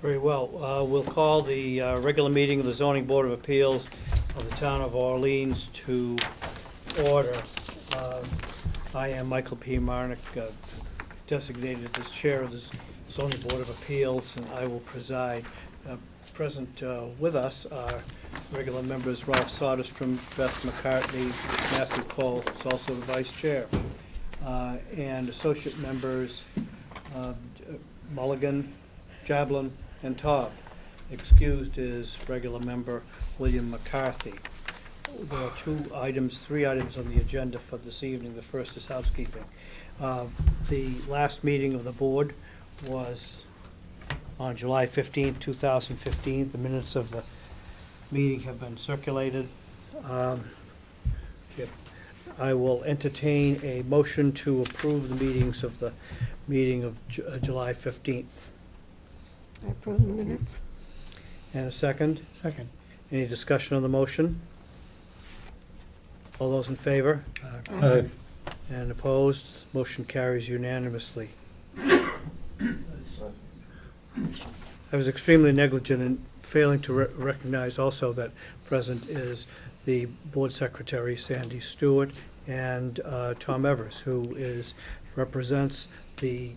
Very well. We'll call the regular meeting of the Zoning Board of Appeals of the Town of Orleans to order. I am Michael P. Marnick, designated as Chair of the Zoning Board of Appeals, and I will preside. Present with us are regular members Ralph Soderstrom, Beth McCartney, Matthew Cole, who's also the Vice Chair, and associate members Mulligan, Jablin, and Todd. Excused is regular member William McCarthy. There are three items on the agenda for this evening. The first is housekeeping. The last meeting of the board was on July 15, 2015. The minutes of the meeting have been circulated. I will entertain a motion to approve the meetings of the meeting of July 15th. I approve the minutes. And a second? Second. Any discussion on the motion? All those in favor? Aye. And opposed? Motion carries unanimously. I was extremely negligent in failing to recognize also that present is the Board Secretary, Sandy Stewart, and Tom Evers, who represents the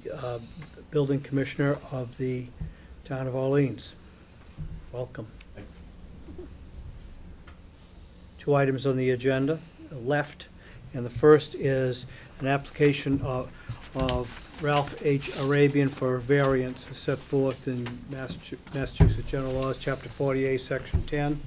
Building Commissioner of the Town of Orleans. Welcome. Two items on the agenda left, and the first is an application of Ralph H. Arabian for variance set forth in Massachusetts General Laws, Chapter 48, Section 10,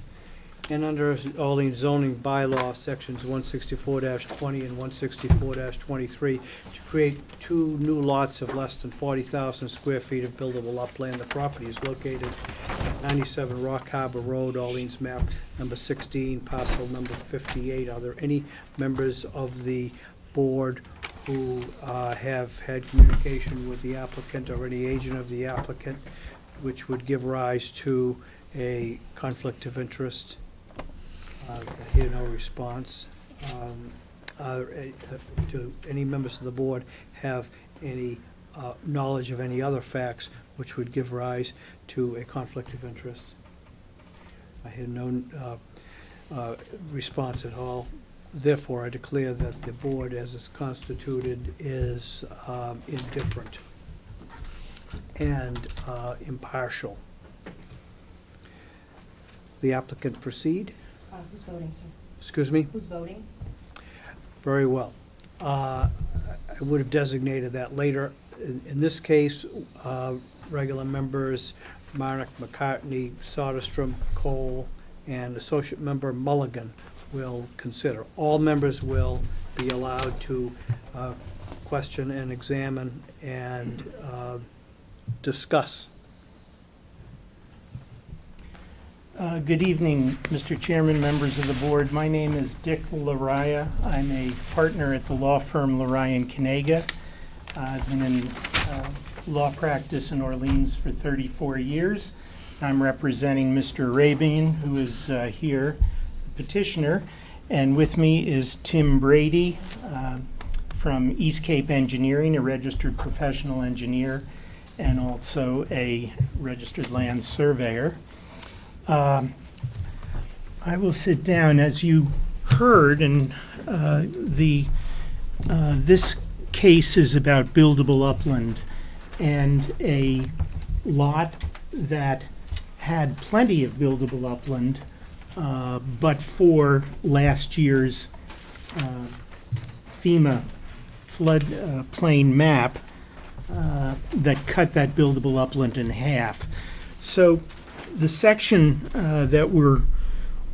and under Orleans zoning bylaw, Sections 164-20 and 164-23, to create two new lots of less than 40,000 square feet of buildable upland. The property is located at 97 Rock Harbor Road, Orleans map number 16, parcel number 58. Are there any members of the board who have had communication with the applicant or any agent of the applicant which would give rise to a conflict of interest? I hear no response. Do any members of the board have any knowledge of any other facts which would give rise to a conflict of interest? I hear no response at all. Therefore, I declare that the board, as is constituted, is indifferent and impartial. The applicant proceed. Who's voting, sir? Excuse me? Who's voting? Very well. I would have designated that later. In this case, regular members Marnick, McCartney, Soderstrom, Cole, and associate member Mulligan will consider. All members will be allowed to question and examine and discuss. Good evening, Mr. Chairman, members of the board. My name is Dick Laraya. I'm a partner at the law firm Laraya & Kanega. I've been in law practice in Orleans for 34 years. I'm representing Mr. Arabian, who is here, the petitioner, and with me is Tim Brady from East Cape Engineering, a registered professional engineer and also a registered land surveyor. I will sit down. As you heard, and this case is about buildable upland and a lot that had plenty of buildable upland, but for last year's FEMA flood plain map that cut that buildable upland in half. So the section that we're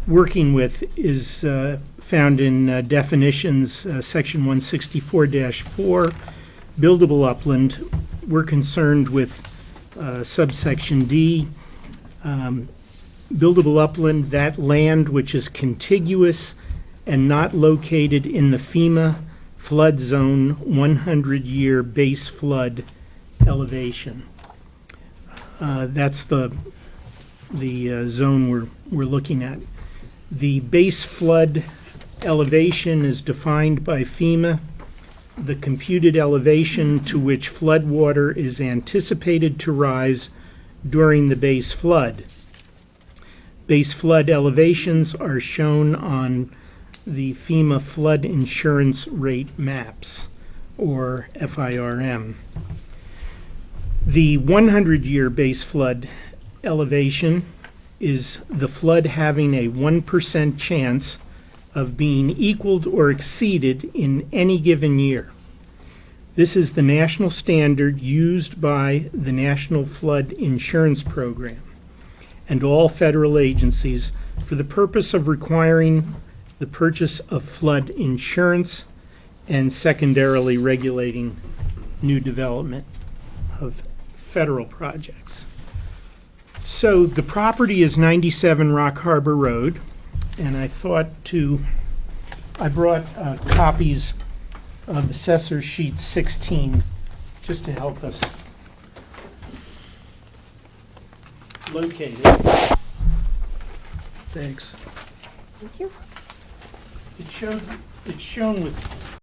working with is found in definitions, section 164-4, buildable upland. We're concerned with subsection D, buildable upland, that land which is contiguous and not located in the FEMA flood zone 100-year base flood elevation. That's the zone we're looking at. The base flood elevation is defined by FEMA. The computed elevation to which flood water is anticipated to rise during the base flood. Base flood elevations are shown on the FEMA flood insurance rate maps, or FIRM. The 100-year base flood elevation is the flood having a 1% chance of being equaled or exceeded in any given year. This is the national standard used by the National Flood Insurance Program and all federal agencies for the purpose of requiring the purchase of flood insurance and secondarily regulating new development of federal projects. So the property is 97 Rock Harbor Road, and I brought copies of Assessor Sheet 16 just to help us locate it. Thanks. Thank you. It's shown with